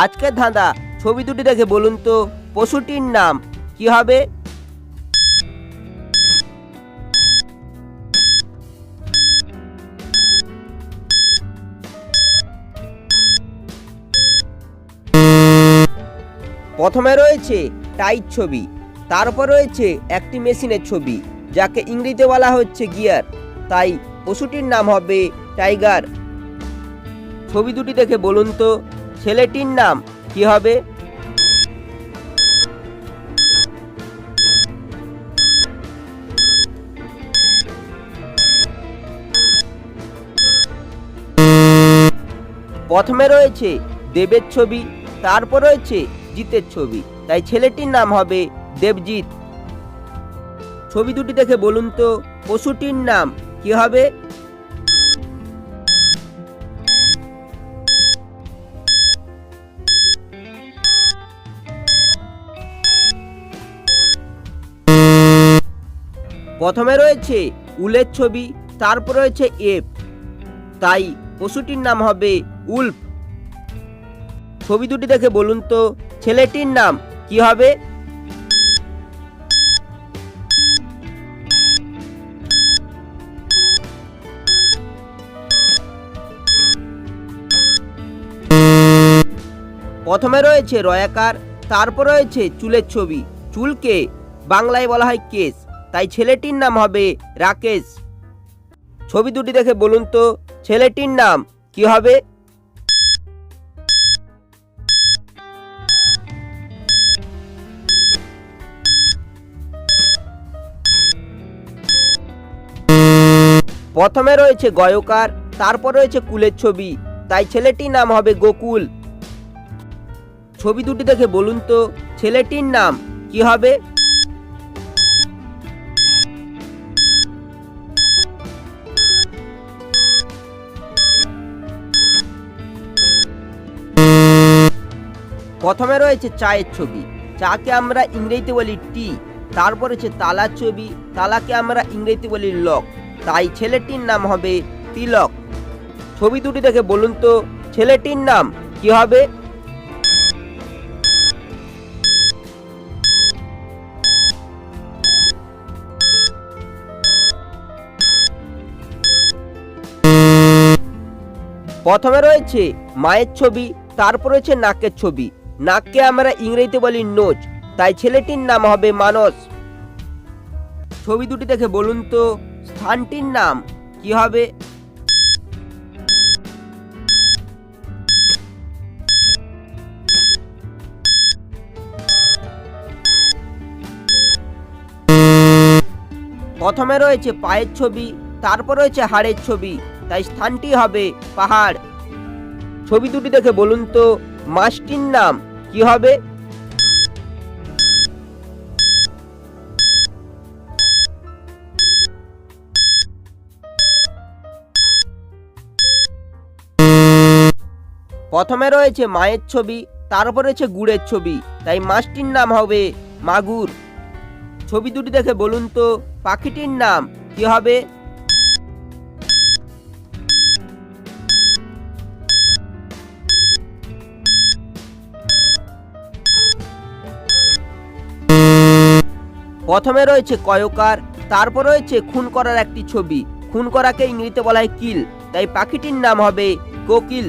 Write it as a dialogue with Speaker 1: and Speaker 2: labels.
Speaker 1: আজকের ধাঁধা, ছবি দুটি দেখে বলুন তো পশুটির নাম কি হবে? প্রথমে রয়েছে টাইট ছবি, তারপর রয়েছে একটি মেশিনের ছবি যাকে ইংরেজিতে বলা হচ্ছে গিয়ার, তাই পশুটির নাম হবে টাইগার। ছবি দুটি দেখে বলুন তো ছেলেটির নাম কি হবে? প্রথমে রয়েছে দেবের ছবি, তারপর রয়েছে জিতের ছবি, তাই ছেলেটির নাম হবে দেবজিৎ। ছবি দুটি দেখে বলুন তো পশুটির নাম কি হবে? প্রথমে রয়েছে উলের ছবি, তারপর রয়েছে এফ, তাই পশুটির নাম হবে উল্ফ। ছবি দুটি দেখে বলুন তো ছেলেটির নাম কি হবে? প্রথমে রয়েছে রয়াকার, তারপর রয়েছে চুলের ছবি, চুলকে বাংলায় বলা হয় কেশ, তাই ছেলেটির নাম হবে রাকেশ। ছবি দুটি দেখে বলুন তো ছেলেটির নাম কি হবে? প্রথমে রয়েছে গয়কার, তারপর রয়েছে কুলের ছবি, তাই ছেলেটির নাম হবে গোকুল। ছবি দুটি দেখে বলুন তো ছেলেটির নাম কি হবে? প্রথমে রয়েছে চায়ের ছবি, চাকে আমরা ইংরেজিতে বলি টি, তারপর হচ্ছে তালার ছবি, তালাকে আমরা ইংরেজিতে বলি লক, তাই ছেলেটির নাম হবে তিলক। ছবি দুটি দেখে বলুন তো ছেলেটির নাম কি হবে? প্রথমে রয়েছে মায়ের ছবি, তারপর রয়েছে নাকের ছবি, নাককে আমরা ইংরেজিতে বলি নোজ, তাই ছেলেটির নাম হবে মানস। ছবি দুটি দেখে বলুন তো স্থানটির নাম কি হবে? প্রথমে রয়েছে পায়ের ছবি, তারপর রয়েছে হাড়ের ছবি, তাই স্থানটি হবে পাহাড়। ছবি দুটি দেখে বলুন তো মাছটির নাম কি হবে? প্রথমে রয়েছে মায়ের ছবি, তারপর রয়েছে গুড়ের ছবি, তাই মাছটির নাম হবে মাগুর। ছবি দুটি দেখে বলুন তো পাখিটির নাম কি হবে? প্রথমে রয়েছে কয়কার, তারপর রয়েছে খুন করার একটি ছবি, খুন করাকে ইংরেজিতে বলা হয় কিল, তাই পাখিটির নাম হবে কোকিল।